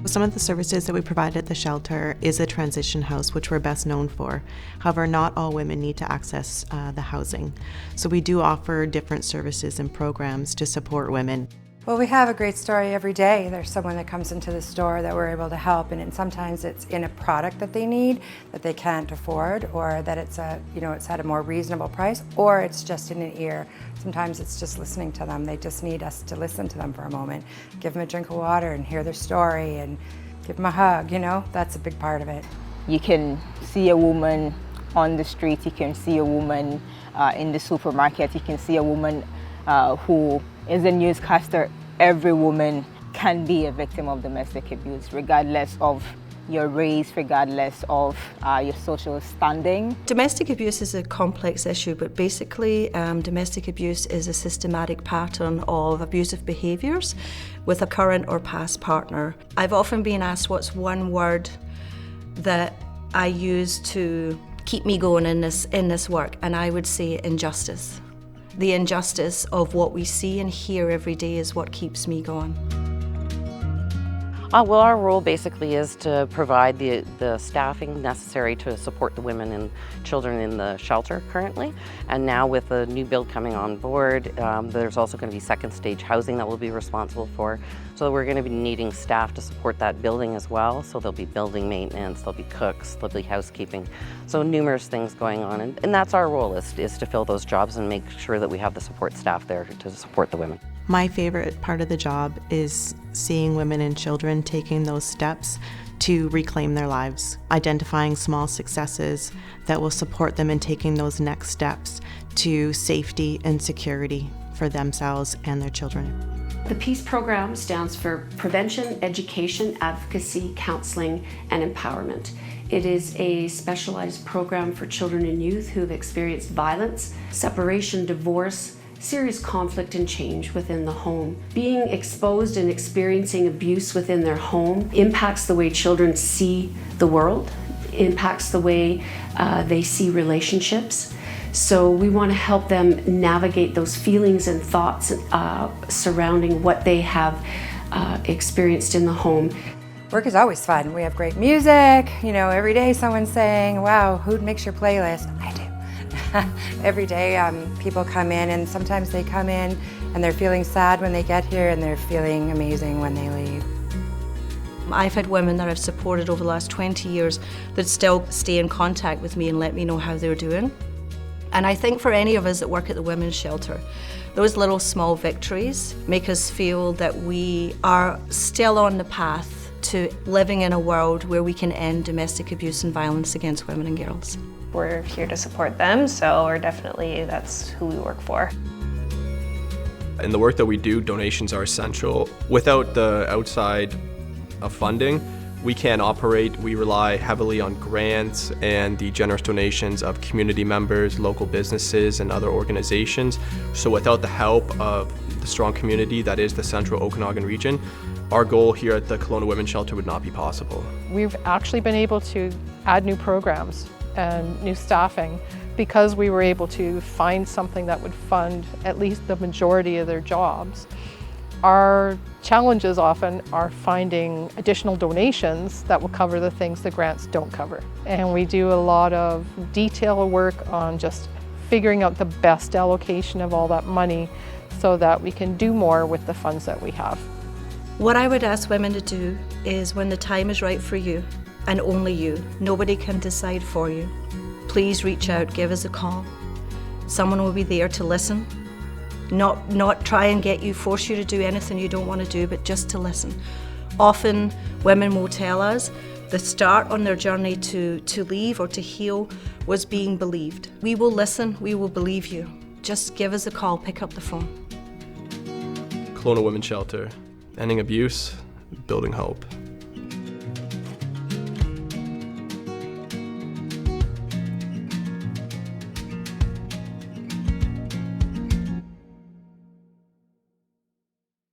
Some of the services that we provide at the shelter is a transition house, which we're best known for. However, not all women need to access the housing. So we do offer different services and programs to support women. Well, we have a great story every day. There's someone that comes into the store that we're able to help, and sometimes it's in a product that they need that they can't afford, or that it's it's at a more reasonable price, or it's just in an ear. Sometimes it's just listening to them. They just need us to listen to them for a moment, give them a drink of water and hear their story and give them a hug, that's a big part of it. You can see a woman on the street, you can see a woman in the supermarket, you can see a woman who is a newscaster. Every woman can be a victim of domestic abuse, regardless of your race, regardless of your social standing. Domestic abuse is a complex issue, but basically domestic abuse is a systematic pattern of abusive behaviours with a current or past partner. I've often been asked what's one word that I use to keep me going in this work, and I would say injustice. The injustice of what we see and hear every day is what keeps me going. Well, our role basically is to provide the staffing necessary to support the women and children in the shelter currently. And now with the new build coming on board, there's also going to be second stage housing that we'll be responsible for. So we're going to be needing staff to support that building as well. So there'll be building maintenance, there'll be cooks, there'll be housekeeping. So numerous things going on. And that's our role, is to fill those jobs and make sure that we have the support staff there to support the women. My favorite part of the job is seeing women and children taking those steps to reclaim their lives, identifying small successes that will support them in taking those next steps to safety and security for themselves and their children. The PEACE program stands for Prevention, Education, Advocacy, Counseling, and Empowerment. It is a specialized program for children and youth who have experienced violence, separation, divorce, serious conflict and change within the home. Being exposed and experiencing abuse within their home impacts the way children see the world, impacts the way they see relationships. So we want to help them navigate those feelings and thoughts surrounding what they have experienced in the home. Work is always fun. We have great music. Every day someone's saying, wow, who makes your playlist? I do. Every day people come in, and sometimes they come in and they're feeling sad when they get here, and they're feeling amazing when they leave. I've had women that I've supported over the last 20 years that still stay in contact with me and let me know how they're doing. And I think for any of us that work at the women's shelter, those little small victories make us feel that we are still on the path to living in a world where we can end domestic abuse and violence against women and girls. We're here to support them, so that's who we work for. In the work that we do, donations are essential. Without the outside funding, we can't operate. We rely heavily on grants and the generous donations of community members, local businesses, and other organizations. So without the help of the strong community that is the Central Okanagan region, our goal here at the Kelowna Women's Shelter would not be possible. We've actually been able to add new programs and new staffing because we were able to find something that would fund at least the majority of their jobs. Our challenges often are finding additional donations that will cover the things the grants don't cover. And we do a lot of detailed work on just figuring out the best allocation of all that money so that we can do more with the funds that we have. What I would ask women to do is, when the time is right for you, and only you, nobody can decide for you, please reach out, give us a call. Someone will be there to listen, not try and force you to do anything you don't want to do, but just to listen. Often women will tell us the start on their journey to leave or to heal was being believed. We will listen, we will believe you. Just give us a call, pick up the phone. Kelowna Women's Shelter, ending abuse, building hope.